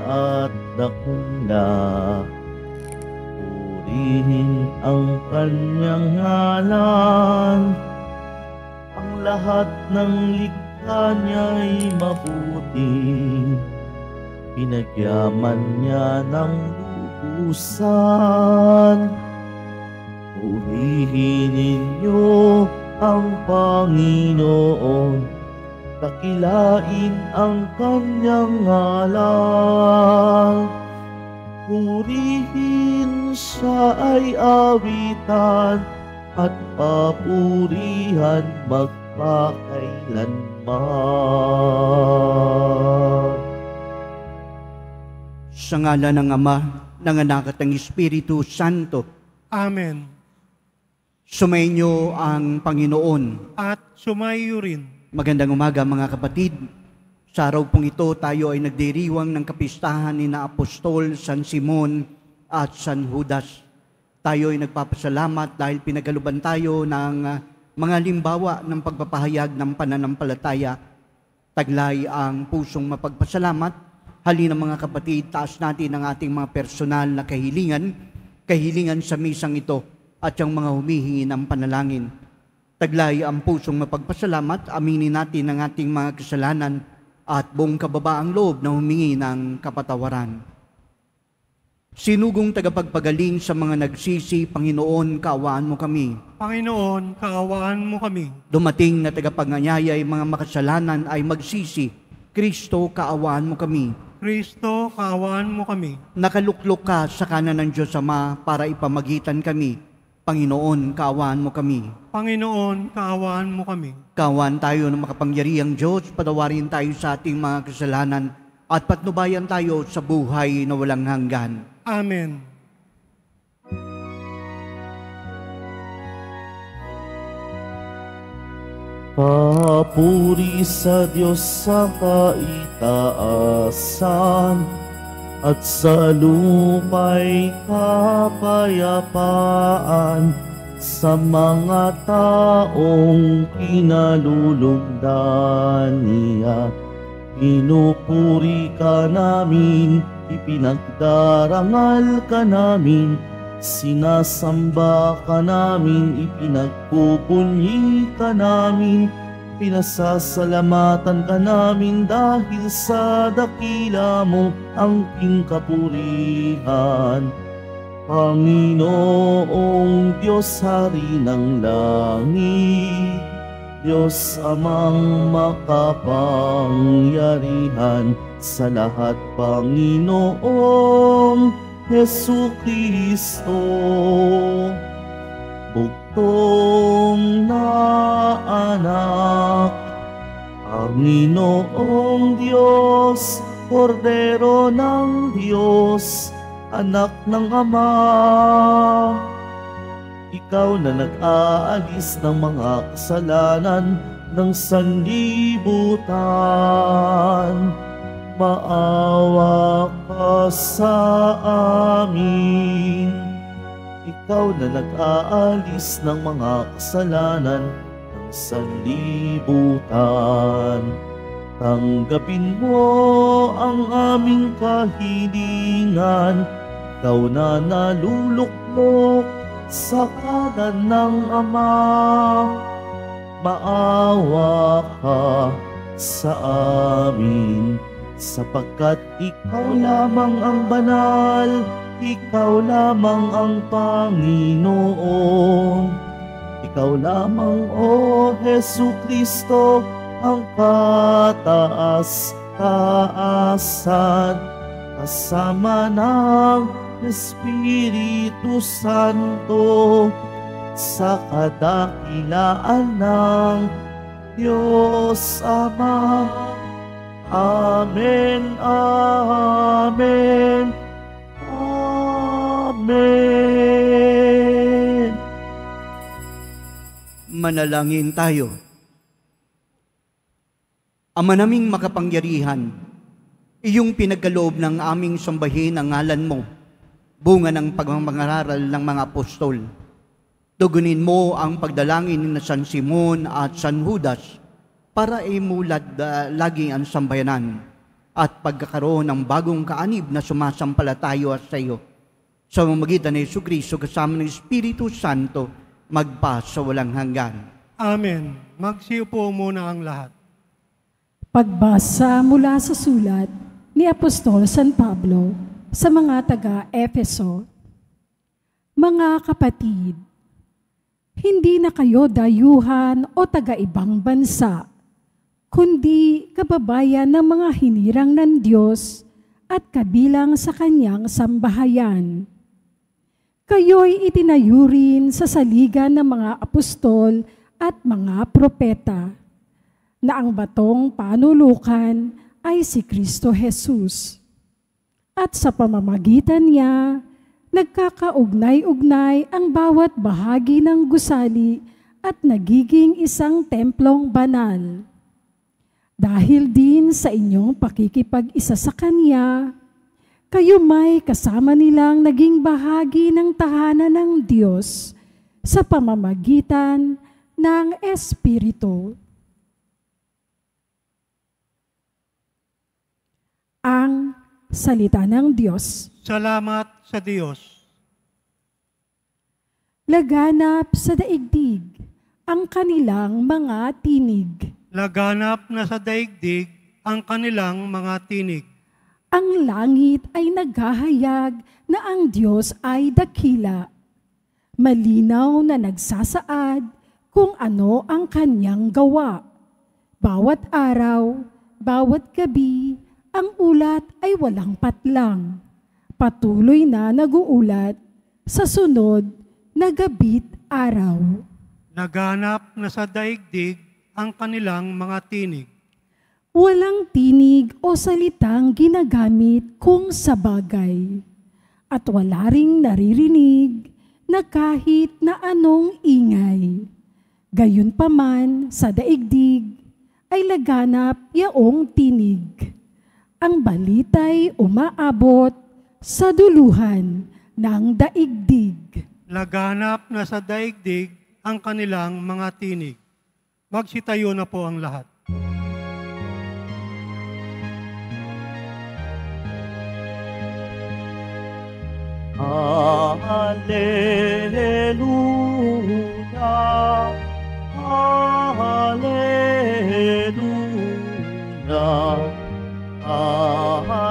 at dakila. Purihin ang kanyang ngalan, ang lahat ng likha niya'y mabuti. Pinagyaman niya ng lubusan. Purihin ninyo ang Panginoon, dakilain ang kanyang ngalan. Purihin siya ay awitan at papurihan magpakailanman. Sa ngalan ng Ama, ng Anak at ng Espiritu Santo. Amen. Sumainyo ang Panginoon. At sumayo rin. Magandang umaga mga kapatid. Sa araw pong ito, tayo ay nagdiriwang ng kapistahan ni na Apostol San Simon at San Judas. Tayo ay nagpapasalamat dahil pinagaluban tayo ng mga limbawa ng pagpapahayag ng pananampalataya. Taglay ang pusong mapagpasalamat. Halina mga kapatid, taas natin ang ating mga personal na kahilingan sa misang ito at yung mga humihingi ng panalangin. Taglay ang pusong mapagpasalamat, aminin natin ang ating mga kasalanan at buong kababaang loob na humingi ng kapatawaran. Sinugong tagapagpagaling sa mga nagsisi, Panginoon, kaawaan mo kami. Panginoon, kaawaan mo kami. Dumating na tagapaganyaya'y mga makasalanan ay magsisi, Kristo, kaawaan mo kami. Kristo, kaawaan mo kami. Nakaluklok ka sa kanan ng Diyos Ama para ipamagitan kami. Panginoon, kaawaan mo kami. Panginoon, kaawaan mo kami. Kaawaan tayo ng makapangyarihang Diyos, patawarin tayo sa ating mga kasalanan at patnubayan tayo sa buhay na walang hanggan. Amen. Papuri sa Diyos sa kaitaasan, at sa lupa'y kapayapaan sa mga taong kinalulugdan niya. Pinupuri ka namin, ipinagdarangal ka namin, sinasamba ka namin, ipinagpupuri ka namin, pinasasalamatan ka namin dahil sa dakila mo ang kapurihan. Panginoong Diyos, Hari ng langit, Diyos Amang makapangyarihan sa lahat, Panginoong Jesucristo, bugtong na anak, Panginoong Diyos, Kordero ng Diyos, anak ng Ama. Ikaw na nag-aalis ng mga kasalanan ng sanlibutan, maawa ka sa amin. Ikaw na nag-aalis ng mga kasalanan ng sanlibutan, tanggapin mo ang aming kahilingan. Ikaw na naluluklok sa kanan ng Ama, maawa ka sa amin, sapagkat ikaw lamang ang banal, ikaw lamang ang Panginoon. Ikaw lamang, O Jesucristo, ang kataas-taasan, kasama ng Espiritu Santo, sa kadakilaan ng Diyos Ama. Amen, amen, amen. Manalangin tayo. Ama naming makapangyarihan, iyong pinagkaloob ng aming sambahin ang ngalan mo, bunga ng pagmamangararal ng mga apostol. Tugunin mo ang pagdalangin ni San Simon at San Judas para imulad lagi ang sambayanan. at pagkakaroon ng bagong kaanib na sumasampalatayo sa iyo. Sa mamagitan ni Jesucristo kasama ng Espiritu Santo, magpa sa walang hanggan. Amen. Magsiupo muna ang lahat. Pagbasa mula sa sulat ni Apostol San Pablo sa mga taga-Efeso. Mga kapatid, hindi na kayo dayuhan o taga-ibang bansa, kundi kababayan ng mga hinirang ng Diyos at kabilang sa kanyang sambahayan. Kayo'y itinayo rin sa saligan ng mga apostol at mga propeta, na ang batong panulukan ay si Kristo Jesus. At sa pamamagitan niya, nagkakaugnay-ugnay ang bawat bahagi ng gusali at nagiging isang templong banal. Dahil din sa inyong pakikipag-isa sa Kanya, kayo may kasama nilang naging bahagi ng tahanan ng Diyos sa pamamagitan ng Espiritu. Ang salita ng Diyos. Salamat sa Diyos. Laganap sa daigdig ang kanilang mga tinig. Laganap na sa daigdig ang kanilang mga tinig. Ang langit ay naghahayag na ang Diyos ay dakila. Malinaw na nagsasaad kung ano ang kanyang gawa. Bawat araw, bawat gabi, ang ulat ay walang patlang. Patuloy na nag-uulat sa sunod na gabit araw. Laganap na sa daigdig ang kanilang mga tinig. Walang tinig o salitang ginagamit kung sa bagay. At wala ring naririnig na kahit na anong ingay. Gayunpaman sa daigdig ay laganap yaong tinig. Ang balita'y umaabot sa duluhan ng daigdig. Laganap na sa daigdig ang kanilang mga tinig. Magsitayo na po ang lahat. Hallelujah, Hallelujah, Hallelujah,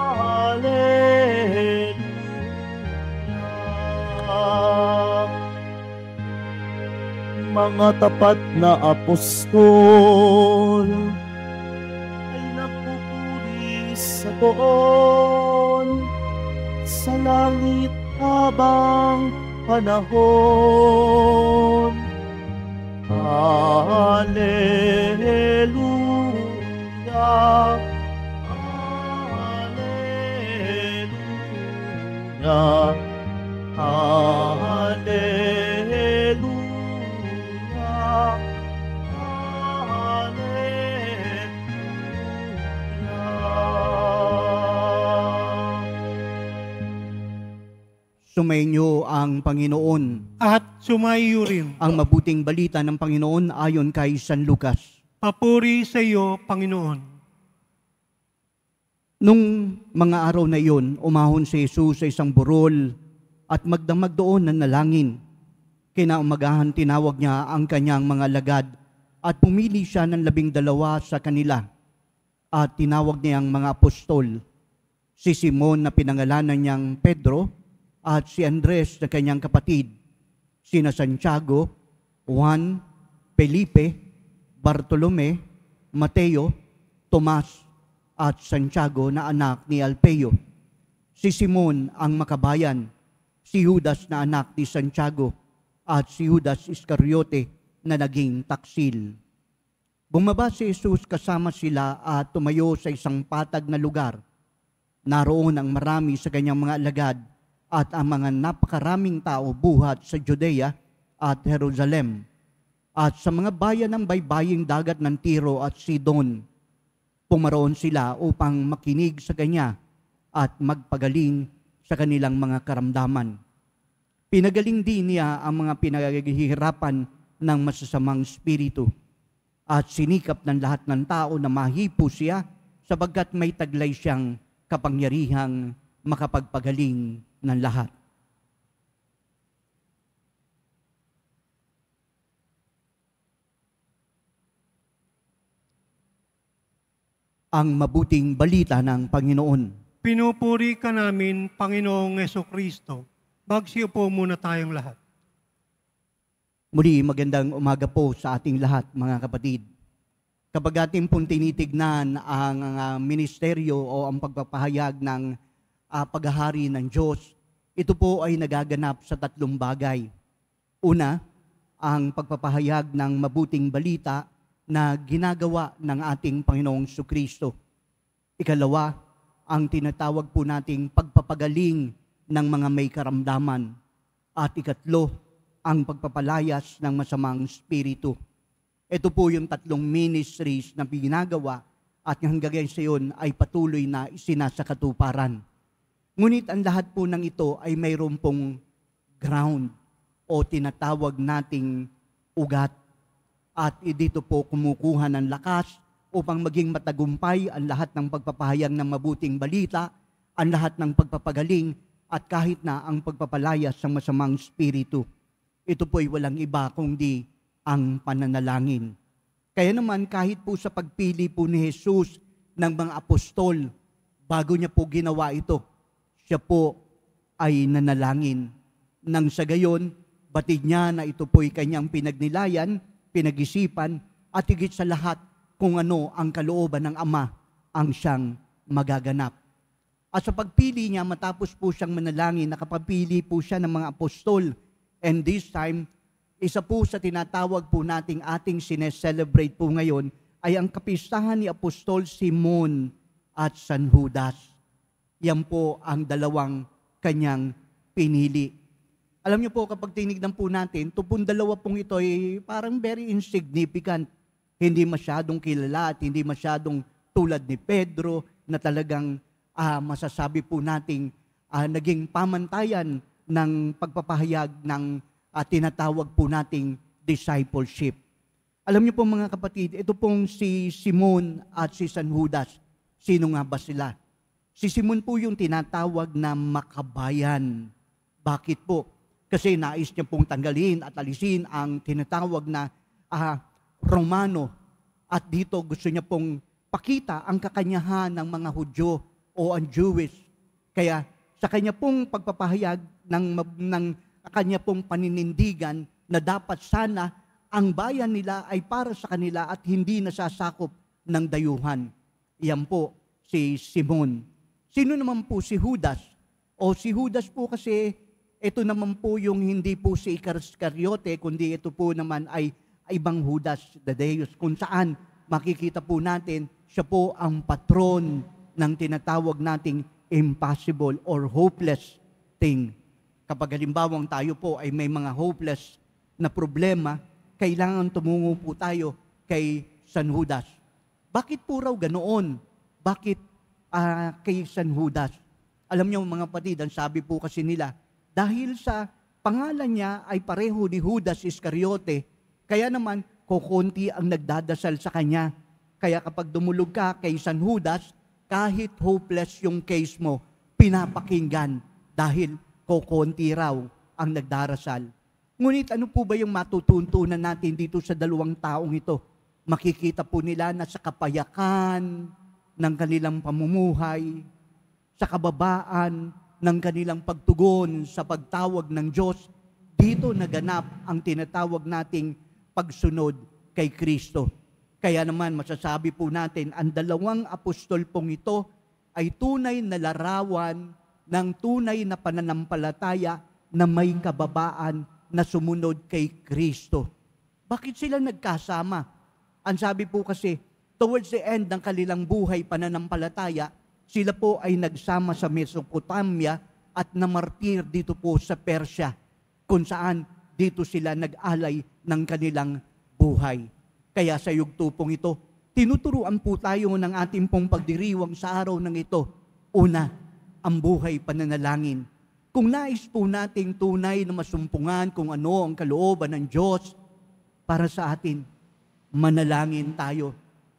Hallelujah. Mga tapat na apostol ay nagpupuri sa doon sa langit habang panahon. Hallelujah, Hallelujah, Hallelujah, Hallelujah. Sumainyo ang Panginoon. At sumayo rin. Ang mabuting balita ng Panginoon ayon kay San Lucas. Papuri sa iyo, Panginoon. Nung mga araw na iyon, umahon si Jesus sa isang burol at magdamag doon ng nalangin. Kinaumagahan tinawag niya ang kanyang mga lagad at pumili siya ng 12 sa kanila at tinawag niya ang mga apostol. Si Simon na pinangalanan niyang Pedro at si Andres na kanyang kapatid, sina Santiago, Juan, Felipe, Bartolome, Mateo, Tomas, at Santiago na anak ni Alpeo. Si Simon ang makabayan, si Judas na anak ni Santiago, at si Judas Iscariote na naging taksil. Bumaba si Jesus kasama sila at tumayo sa isang patag na lugar. Naroon ang marami sa kanyang mga alagad at ang mga napakaraming tao buhat sa Judea at Jerusalem at sa mga bayan ng baybaying dagat ng Tiro at Sidon. Pumaroon sila upang makinig sa kanya at magpagaling sa kanilang mga karamdaman. Pinagaling din niya ang mga pinaghihirapan ng masasamang espiritu. at sinikap ng lahat ng tao na mahipo siya sapagkat may taglay siyang kapangyarihang makapagpagaling ng lahat. Ang mabuting balita ng Panginoon. Pinupuri ka namin, Panginoong Jesucristo. Magsiupo muna tayong lahat. Muli, magandang umaga po sa ating lahat, mga kapatid. Kapag ating pong tinitignan ang ministeryo o ang pagpapahayag ng paghahari ng Diyos, ito po ay nagaganap sa tatlong bagay. Una, ang pagpapahayag ng mabuting balita na ginagawa ng ating Panginoong Jesucristo. Ikalawa, ang tinatawag po nating pagpapagaling ng mga may karamdaman. At ikatlo, ang pagpapalayas ng masamang spiritu. Ito po yung tatlong ministries na ginagawa at hanggang sa iyon ay patuloy na isinasakatuparan. Ngunit ang lahat po ng ito ay mayroon pong ground o tinatawag nating ugat. At dito po kumukuha ng lakas upang maging matagumpay ang lahat ng pagpapahayag ng mabuting balita, ang lahat ng pagpapagaling, at kahit na ang pagpapalayas ng masamang spiritu. Ito po ay walang iba kundi ang pananalangin. Kaya naman kahit po sa pagpili po ni Jesus ng mga apostol, bago niya po ginawa ito, siya po ay nanalangin. Nang sa gayon, batid niya na ito po ay kanyang pinagnilayan, pinag-isipan, at higit sa lahat kung ano ang kalooban ng Ama ang siyang magaganap. At sa pagpili niya, matapos po siyang manalangin, nakapapili po siya ng mga apostol. And this time, isa po sa tinatawag po nating ating sineselebrate po ngayon ay ang kapistahan ni Apostol Simon at San Judas. Yan po ang dalawang kanyang pinili. Alam niyo po, kapag tinignan po natin, ito pong dalawa pong ito ay parang very insignificant. Hindi masyadong kilala at hindi masyadong tulad ni Pedro na talagang masasabi po nating naging pamantayan ng pagpapahayag ng tinatawag po nating discipleship. Alam niyo po mga kapatid, ito pong si Simon at si San Judas. Sino nga ba sila? Si Simon po yung tinatawag na makabayan. Bakit po? Kasi nais niya pong tanggalin at alisin ang tinatawag na Romano. At dito gusto niya pong pakita ang kakanyahan ng mga Hudyo o ang Jewish. Kaya sa kanya pong pagpapahayag ng kanya pong paninindigan na dapat sana ang bayan nila ay para sa kanila at hindi nasasakop ng dayuhan. Iyan po si Simon. Sino naman po si Judas? O si Judas po kasi ito naman po yung hindi po si Iscariote, kundi ito po naman ay ibang Judas Thaddeus, kung saan makikita po natin siya po ang patron ng tinatawag nating impossible or hopeless thing. Kapag halimbawang tayo po ay may mga hopeless na problema, kailangan tumungo po tayo kay San Judas. Bakit po raw ganoon? Bakit kay San Judas? Alam niyo mga kapatid, ang sabi po kasi nila, dahil sa pangalan niya ay pareho ni Judas Iscariote, kaya naman kukunti ang nagdadasal sa kanya. Kaya kapag dumulog ka kay San Judas, kahit hopeless yung case mo, pinapakinggan dahil kukunti raw ang nagdarasal. Ngunit ano po ba yung matutuntunan natin dito sa dalawang taong ito? Makikita po nila na sa kapayakan ng kanilang pamumuhay, sa kababaan ng kanilang pagtugon sa pagtawag ng Diyos, dito naganap ang tinatawag nating pagsunod kay Kristo. Kaya naman masasabi po natin, ang dalawang apostol pong ito ay tunay na larawan ng tunay na pananampalataya na may kababaan na sumunod kay Kristo. Bakit sila nagkasama? Ang sabi po kasi, towards the end ng kanilang buhay pananampalataya, sila po ay nagsama sa Mesopotamia at namartir dito po sa Persia, kung saan dito sila nag-alay ng kanilang buhay. Kaya sa yugtupong ito, tinuturuan po tayo ng ating pong pagdiriwang sa araw ng ito. Una, ang buhay pananalangin. Kung nais po nating tunay na masumpungan kung ano ang kalooban ng Diyos para sa atin, Manalangin tayo.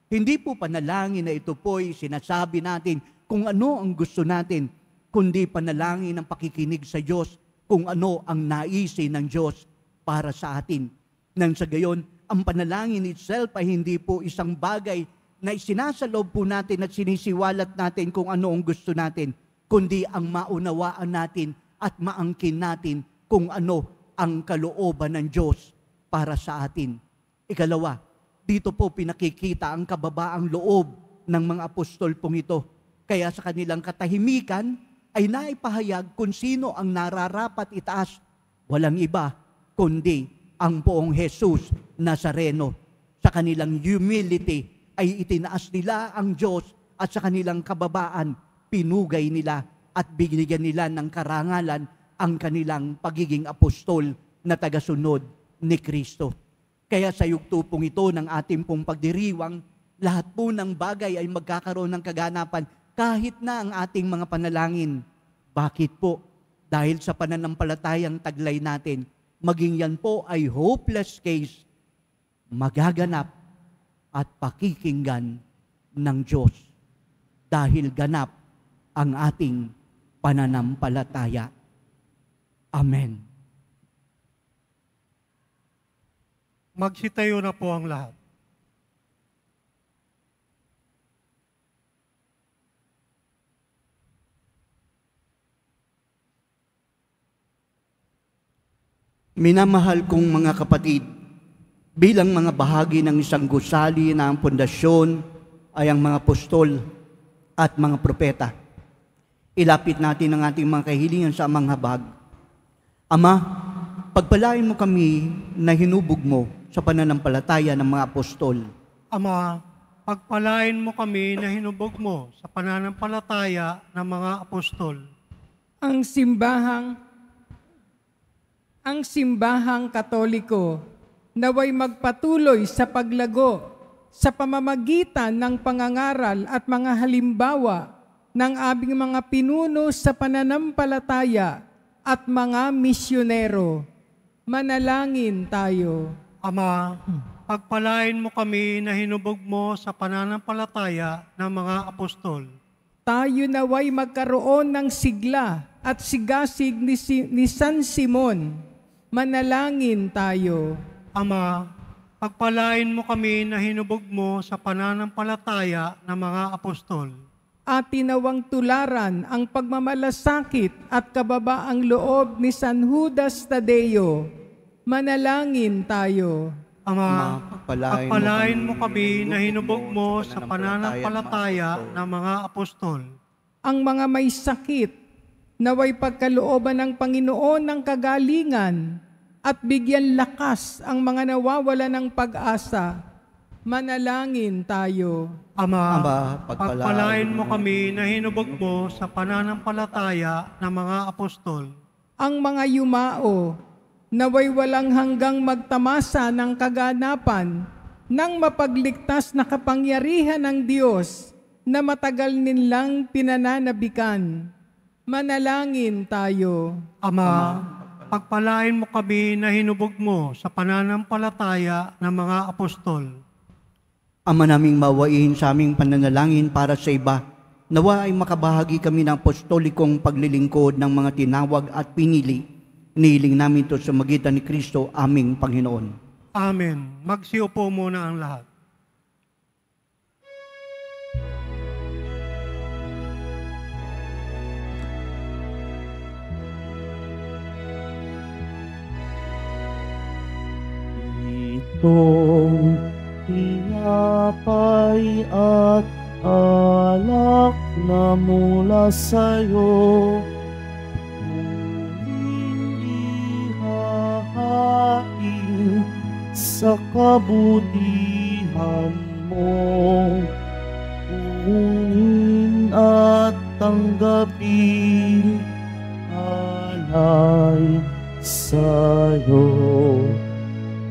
Hindi po panalangin na ito po'y sinasabi natin kung ano ang gusto natin, kundi panalangin ng pakikinig sa Diyos kung ano ang naisin ng Diyos para sa atin. Nang sa gayon, ang panalangin itself ay hindi po isang bagay na isinasalob po natin at sinisiwalat natin kung ano ang gusto natin, kundi ang maunawaan natin at maangkin natin kung ano ang kalooban ng Diyos para sa atin. Ikalawa, dito po pinakikita ang kababaang loob ng mga apostol pong ito. Kaya sa kanilang katahimikan ay naipahayag kung sino ang nararapat itaas. Walang iba kundi ang poong Jesus Nazareno. Sa kanilang humility ay itinaas nila ang Diyos at sa kanilang kababaan pinugay nila at binigyan nila ng karangalan ang kanilang pagiging apostol na tagasunod ni Kristo. Kaya sa yugto pong ito ng ating pong pagdiriwang, lahat po ng bagay ay magkakaroon ng kaganapan kahit na ang ating mga panalangin. Bakit po? Dahil sa pananampalatayang taglay natin, maging yan po ay hopeless case, magaganap at pakikinggan ng Diyos. Dahil ganap ang ating pananampalataya. Amen. Magsitayo na po ang lahat. Minamahal kong mga kapatid, bilang mga bahagi ng isang gusali na ang pundasyon ay ang mga apostol at mga propeta. Ilapit natin ang ating mga kahilingan sa amang habag. Ama, pagpalain mo kami na hinubog mo sa pananampalataya ng mga apostol. Ama, pagpalain mo kami na hinubog mo sa pananampalataya ng mga apostol. Ang simbahang Katoliko naway magpatuloy sa paglago sa pamamagitan ng pangangaral at mga halimbawa ng aming mga pinuno sa pananampalataya at mga misyonero. Manalangin tayo. Ama, pagpalain mo kami na hinubog mo sa pananampalataya ng mga apostol. Tayo naway magkaroon ng sigla at sigasig ni San Simon. Manalangin tayo. Ama, pagpalain mo kami na hinubog mo sa pananampalataya ng mga apostol. At tinawang tularan ang pagmamalasakit at kababaang loob ni San Judas Tadeo. Manalangin tayo. Ama, pagpalain mo kami na hinubog mo sa pananampalataya ng mga apostol. Ang mga may sakit, naway pagkalooban ng Panginoon ng kagalingan at bigyan lakas ang mga nawawala ng pag-asa. Manalangin tayo. Ama, pagpalain mo kami na hinubog mo sa pananampalataya ng mga apostol. Ang mga yumao, naway walang hanggang magtamasa ng kaganapan ng mapagligtas na kapangyarihan ng Diyos na matagal nilang pinananabikan. Manalangin tayo. Ama, pagpalain mo kami na hinubog mo sa pananampalataya ng mga apostol. Ama naming mawain sa aming pananalangin para sa iba, nawa ay makabahagi kami ng apostolikong paglilingkod ng mga tinawag at pinili. Inihiling namin ito sa magitan ni Kristo, aming Panginoon. Amen. Magsiupo muna ang lahat. Itong tinapay at alak na mula sa'yo, muling ihahain sa kabutihan mo. Kunin at tanggapin alay sa'yo.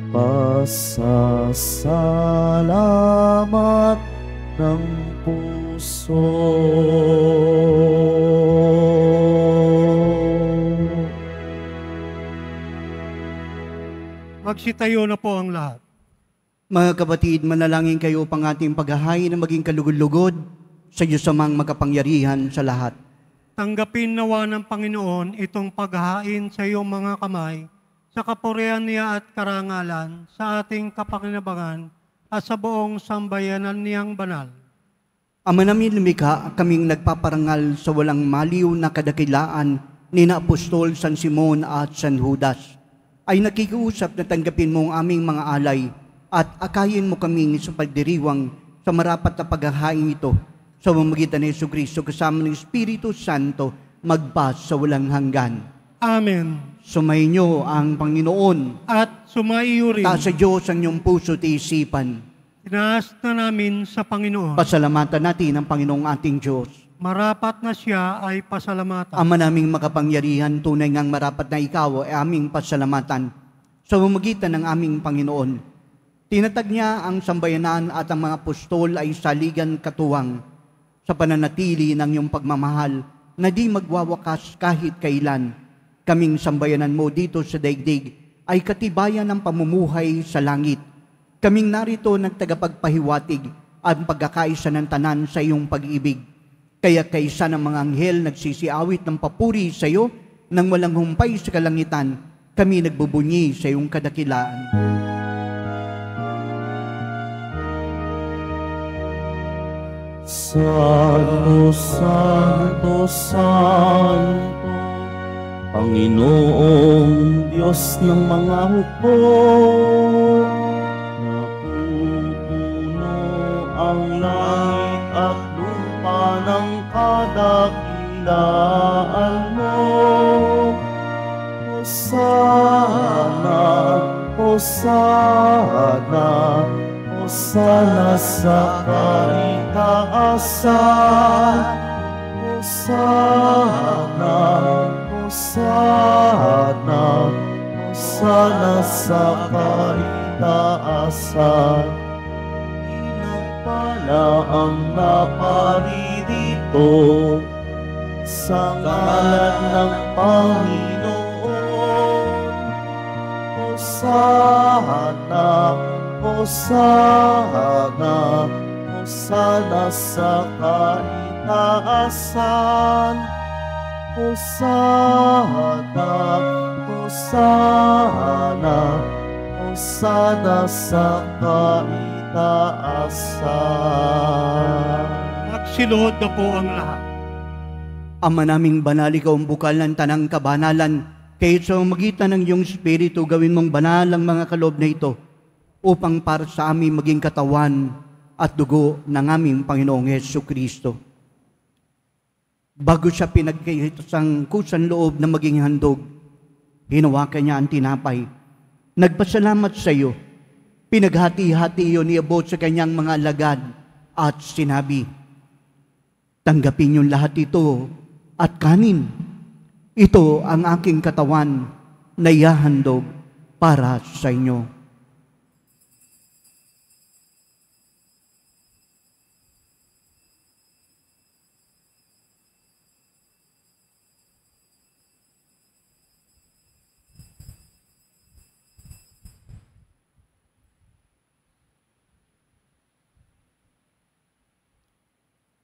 Pasasalamat ng puso. Magsitayo na po ang lahat. Mga kapatid, manalangin kayo upang ating paghahain na maging kalugod-lugod sa Diyos amang makapangyarihan sa lahat. Tanggapin nawa ng Panginoon itong paghahain sa iyong mga kamay, sa kapurihan niya at karangalan, sa ating kapakinabangan at sa buong sambayanan niyang banal. Ama namin lumikha, kaming nagpaparangal sa walang maliw na kadakilaan ni na Apostol San Simon at San Judas, ay nakikiusap na tanggapin mo ang aming mga alay at akayin mo kami sa pagdiriwang sa marapat na paghahain ito sa pamamagitan ni Jesucristo kasama ng Espiritu Santo magpa sa walang hanggan. Amen. Sumainyo ang Panginoon At sumaiyo rin. taas sa Diyos ang iyong puso at isipan. Tinaas na namin sa Panginoon. Pasalamatan natin ang Panginoong ating Diyos. Marapat na siya ay pasalamatan. Ama naming makapangyarihan, tunay ngang marapat na ikaw ay aming pasalamatan sa pamamagitan ng aming Panginoon. Tinatag niya ang sambayanan at ang mga apostol ay saligan katuwang sa pananatili ng iyong pagmamahal na di magwawakas kahit kailan. Kaming sambayanan mo dito sa daigdig ay katibayan ng pamumuhay sa langit. Kaming narito nagtagapagpahiwatig at pagkakaisa ng tanan sa iyong pag-ibig. Kaya kaisa ng mga anghel nagsisiawit ng papuri sa iyo nang walang humpay sa kalangitan, kami nagbubunyi sa iyong kadakilaan. Santo, Santo, Santo, Panginoong Diyos ng mga hukbo, napupuno ang langit at lupa ng kadakilaan mo. Hosana, Hosana, Hosana sa kaitaasan. Hosana, Hosana, Hosana sa kaitaasan. Pinagpala ang naparirito sa ngalan ng Panginoon. Hosana, Hosana, Hosana sa kaitaasan. Hosana, Hosana, Hosana sa kaitaasan. Magsiluhod na po ang lahat. Ama naming banal, ikaw ang bukal ng tanang kabanalan, kaya't sa magitan ng iyong Espiritu, gawin mong banal ang mga kaloob na ito, upang para sa amin maging katawan at dugo ng aming Panginoong Jesucristo. Bago siya pinagkaitasang kusang loob na maging handog, hinawakan niya ang tinapay, nagpasalamat sa iyo, pinaghati-hati iyon niabot sa kanyang mga alagad at sinabi, tanggapin niyo lahat ito at kanin. Ito ang aking katawan na ihahandog para sa inyo.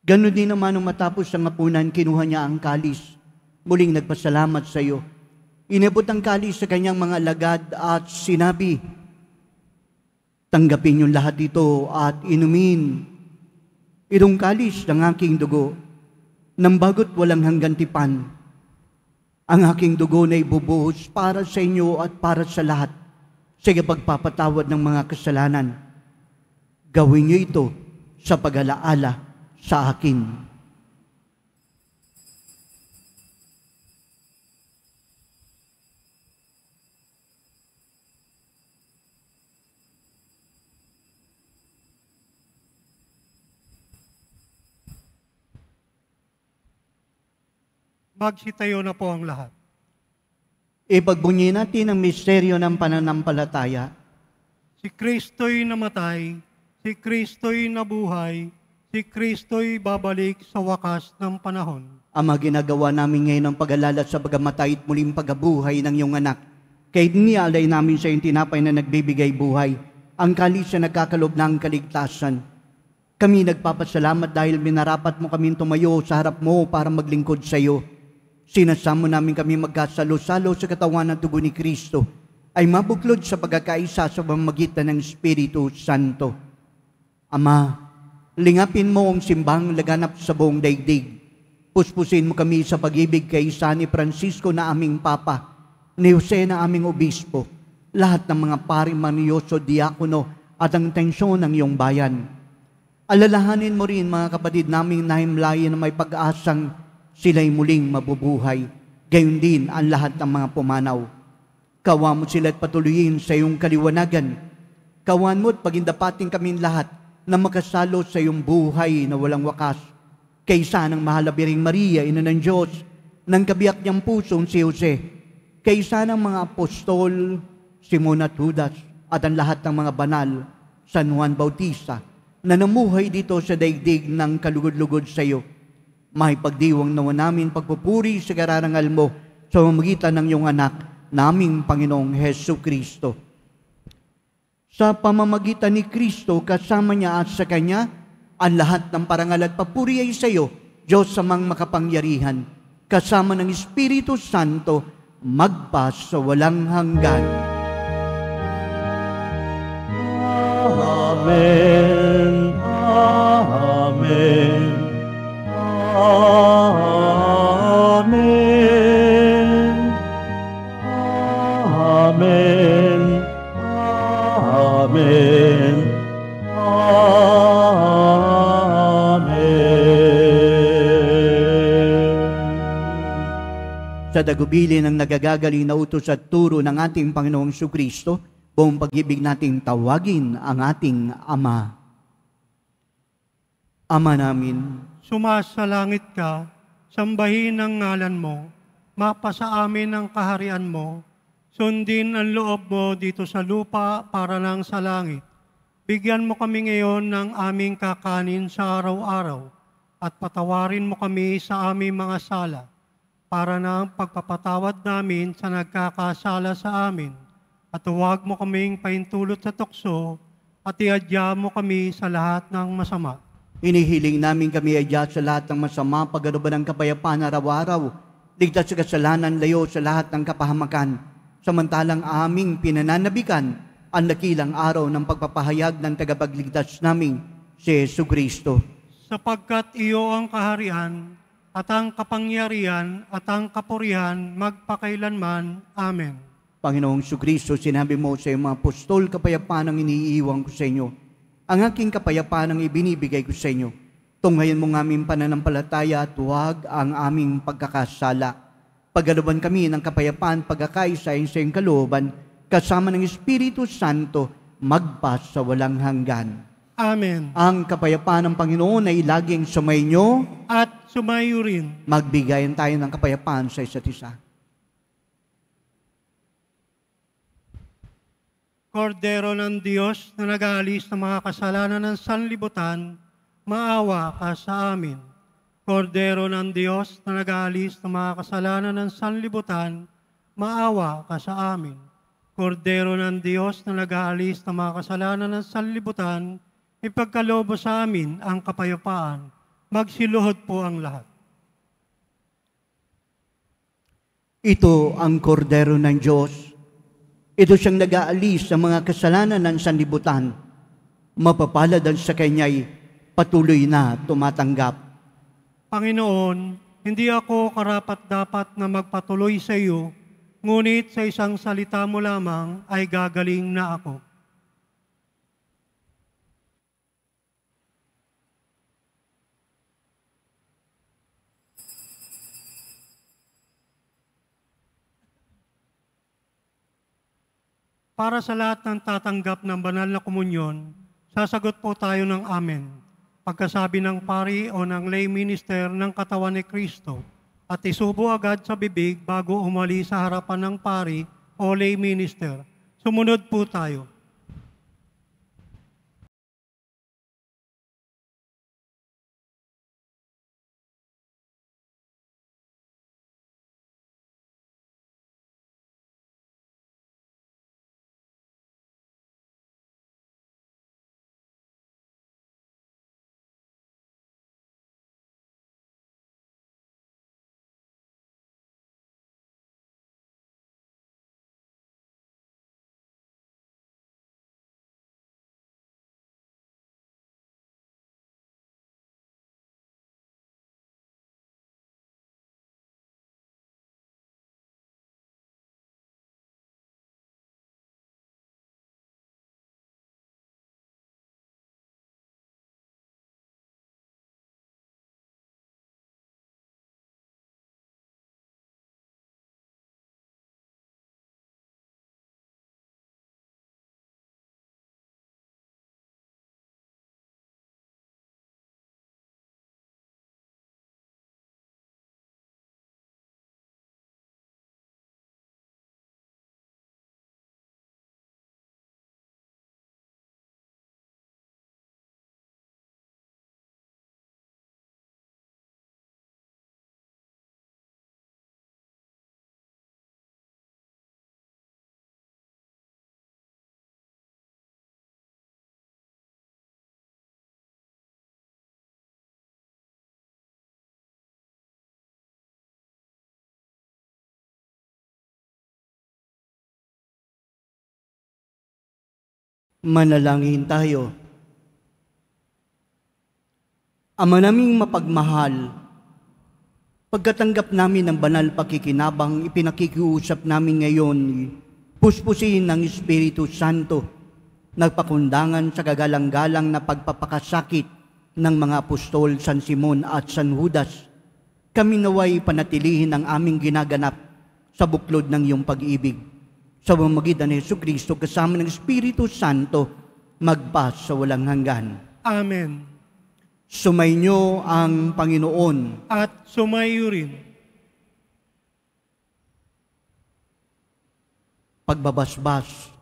Ganon din naman nung matapos ang hapunan, kinuha niya ang kalis. Muling nagpasalamat sa iyo. Inabot ang kalis sa kanyang mga alagad at sinabi, tanggapin niyo lahat ito at inumin. Itong kalis ng aking dugo, nang bagot walang hanggan tipan. Ang aking dugo na ibubuhos para sa inyo at para sa lahat sa pagpapatawad ng mga kasalanan. Gawin niyo ito sa pag-alaala sa akin. Magsitayo na po ang lahat. Ipagbunyi natin ang misteryo ng pananampalataya. Si Kristo'y namatay, si Kristo'y nabuhay, si Kristo'y babalik sa wakas ng panahon. Ama, ginagawa namin ngayon ang pag-alala sa pagamatay at muling pagkabuhay ng iyong anak. Kaya nialay namin sa iyong tinapay na nagbibigay buhay ang kalis na nagkakalob ng kaligtasan. Kami nagpapasalamat dahil minarapat mo kami tumayo sa harap mo para maglingkod sa iyo. Sinasamo namin kami magkasalo-salo sa katawan ng dugo ni Kristo ay mabuklod sa pagkakaisa sa pamamagitan ng Espiritu Santo. Ama, lingapin mo ang simbang laganap sa buong daigdig. Puspusin mo kami sa pag-ibig kay San ni Francisco na aming Papa, ni Jose na aming Obispo, lahat ng mga paring manyoso, diakono at ang tensyon ng iyong bayan. Alalahanin mo rin mga kapatid naming nahimlayan na may pag-asang sila'y muling mabubuhay, gayon din ang lahat ng mga pumanaw. Kawa mo sila at patuloyin sa iyong kaliwanagan. Kawan mo at pagindapating kaming lahat na makasalo sa iyong buhay na walang wakas. Kaysa ng mahal na Biring Maria, Ina ng Diyos, ng kabiyak niyang pusong si Jose, kaysa ng mga apostol, Simon at Judas, at ang lahat ng mga banal, San Juan Bautista, na namuhay dito sa daigdig ng kalugod-lugod sa iyo. May pagdiwang nawa namin pagpupuri sa kararangal mo sa pamamagitan ng iyong anak, naming Panginoong Hesus Kristo. Sa pamamagitan ni Kristo, kasama niya at sa Kanya, ang lahat ng parangal at papuri ay sa iyo, Diyos samang makapangyarihan, kasama ng Espiritu Santo, magpa sa walang hanggan. Amen. Amen. Amen. Amen. Amen. Sa dagubili ng nagagagaling na utos at turo ng ating Panginoong Kristo, buong pag-ibig nating tawagin ang ating Ama. Ama namin, Sumasalangit ka, sambahin ang ngalan mo, mapasa amin ang kaharian mo, sundin ang loob mo dito sa lupa para lang sa langit. Bigyan mo kami ngayon ng aming kakanin sa araw-araw at patawarin mo kami sa aming mga sala para na ang pagpapatawad namin sa nagkakasala sa amin. At huwag mo kaming paintulot sa tukso at iadya mo kami sa lahat ng masama. inihiling namin kami adya sa lahat ng masama, paggaruban ng kapayapaan araw-araw, ligtas sa kasalanan, layo sa lahat ng kapahamakan, samantalang aming pinananabikan ang dakilang araw ng pagpapahayag ng tagapagligtas naming si Jesu Kristo. Sapagkat iyo ang kaharian, at ang kapangyarihan, at ang kapurihan, magpakailanman. Amen. Panginoong Kristo, sinabi mo sa iyong mga apostol, kapayapaan ang iniiwan ko sa inyo. Ang aking kapayapaan ang ibinibigay ko sa inyo. Tunghayan mo ng aming pananampalataya at huwag ang aming pagkakasala. Paggaluban kami ng kapayapaan, pagkakaisa sa iyong kalooban, kasama ng Espiritu Santo, magpa sa walang hanggan. Amen. Ang kapayapaan ng Panginoon ay laging sumainyo. At sumayo rin. Magbigayan tayo ng kapayapaan sa isa't isa. Kordero ng Diyos na nag-aalis ng mga kasalanan ng sanlibutan, maawa ka sa amin. Kordero ng Diyos na nag-aalis ng mga kasalanan ng sanlibutan, maawa ka sa amin. Kordero ng Diyos na nag-aalis ng mga kasalanan ng sanlibutan, ipagkaloob sa amin ang kapayapaan. Magsiluhod po ang lahat. Ito ang kordero ng Diyos. Ito siyang nag-aalis sa mga kasalanan ng sanlibutan. Mapapalad ang sa Kanya'y patuloy na tumatanggap. Panginoon, hindi ako karapat-dapat na magpatuloy sa iyo, ngunit sa isang salita mo lamang ay gagaling na ako. Para sa lahat ng tatanggap ng banal na komunyon, sasagot po tayo ng Amen. Pagkasabi ng pari o ng lay minister ng katawan ni Kristo, at isubo agad sa bibig bago umalis sa harapan ng pari o lay minister. Sumunod po tayo. Manalangin tayo. Ama naming mapagmahal, pagkatanggap namin ng banal pakikinabang, ipinakikiusap namin ngayon, puspusin ng Espiritu Santo, nagpakundangan sa kagalang-galang na pagpapakasakit ng mga apostol San Simon at San Judas. Kami naway panatilihin ang aming ginaganap sa buklod ng iyong pag-ibig. Sa pamamagitan ni Jesucristo kasama ng Espiritu Santo, magpas sa walang hanggan. Amen. Sumainyo ang Panginoon. At sumayo rin. Pagbabasbas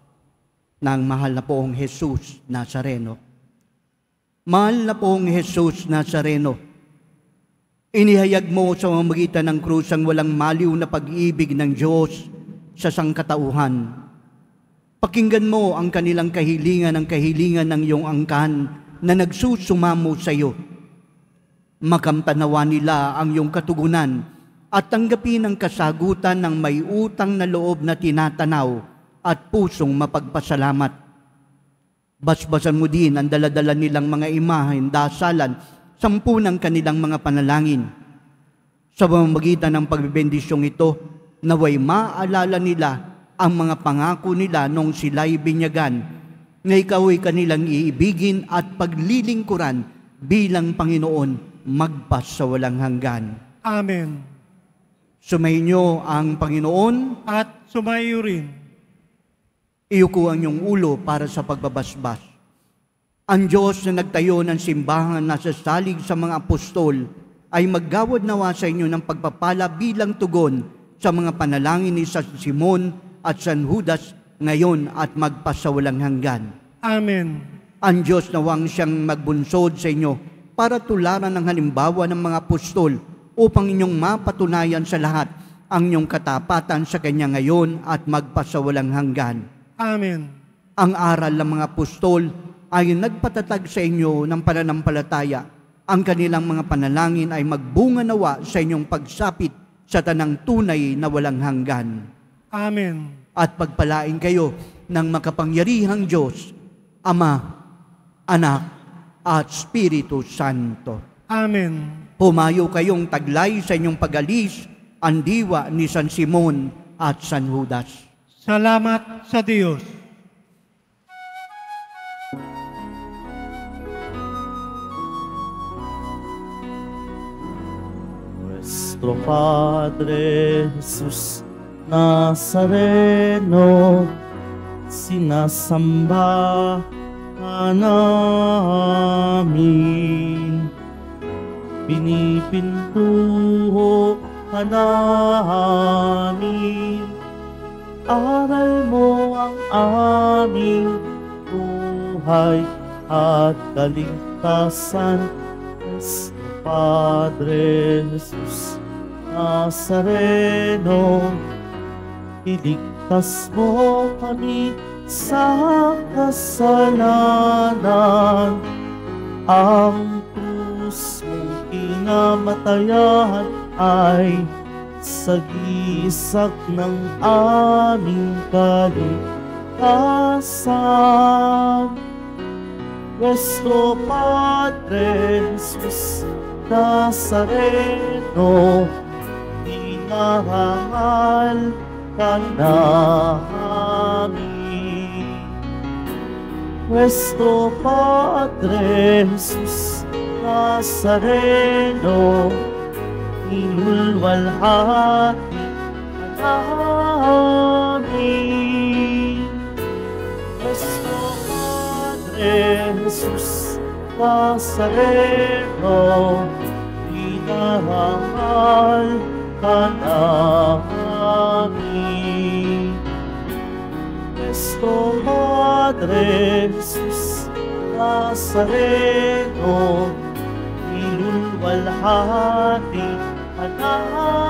ng mahal na poong Jesus Nazareno. Mahal na poong Jesus Nazareno, inihayag mo sa pamamagitan ng krus ang walang maliw na pag-ibig ng Diyos sa sangkatauhan. Pakinggan mo ang kanilang kahilingan, ang kahilingan ng iyong angkan na nagsusumamo sa iyo. Makamtanawa nila ang iyong katugunan at tanggapin ang kasagutan ng may utang na loob na tinatanaw at pusong mapagpasalamat. Basbasan mo din ang daladala nilang mga imahen, dasalan, 10 ng kanilang mga panalangin. Sa pamamagitan ng pagbibendisyong ito, naway maalala nila ang mga pangako nila nung sila'y binyagan, na ikaw ay kanilang iibigin at paglilingkuran bilang Panginoon magpas sa walang hanggan. Amen. Sumainyo ang Panginoon. At sumayo rin. Iyuko ang iyong ulo para sa pagbabasbas. Ang Diyos na nagtayo ng simbahan na sasalig sa mga apostol ay maggawad nawa sa inyo ng pagpapala bilang tugon sa mga panalangin ni San Simon at San Judas ngayon at magpasawalang hanggan. Amen. Ang Diyos nawang siyang magbunsod sa inyo para tularan ng halimbawa ng mga apostol upang inyong mapatunayan sa lahat ang inyong katapatan sa Kanya ngayon at magpasawalang hanggan. Amen. Ang aral ng mga apostol ay nagpatatag sa inyo ng pananampalataya. Ang kanilang mga panalangin ay magbunga nawa sa inyong pagsapit sa tanang tunay na walang hanggan. Amen. At pagpalain kayo ng makapangyarihang Diyos, Ama, Anak, at Espiritu Santo. Amen. Pumayo kayong taglay sa inyong pag-alis, ang diwa ni San Simon at San Judas. Salamat sa Diyos. Nuestro Padre Jesus Nazareno, sinasamba ka namin, pinipintuho ka namin, aral mo ang aming buhay at kaligtasan. Nuestro Padre Jesus Nazareno, iligtas mo kami sa kasalanan. Ang krus mong kinamatayan ay sagisag ng aming kaligtasan. Nuestro Padre Jesus Nazareno, dinarangal ka namin. Nuestro Padre Jesus Nazareno, inulwalhati ka namin. Nuestro Padre Jesus Nazareno, dinarangal ka namin. Nuestro Padre Jesus Nazareno, inulwalhati ka namin.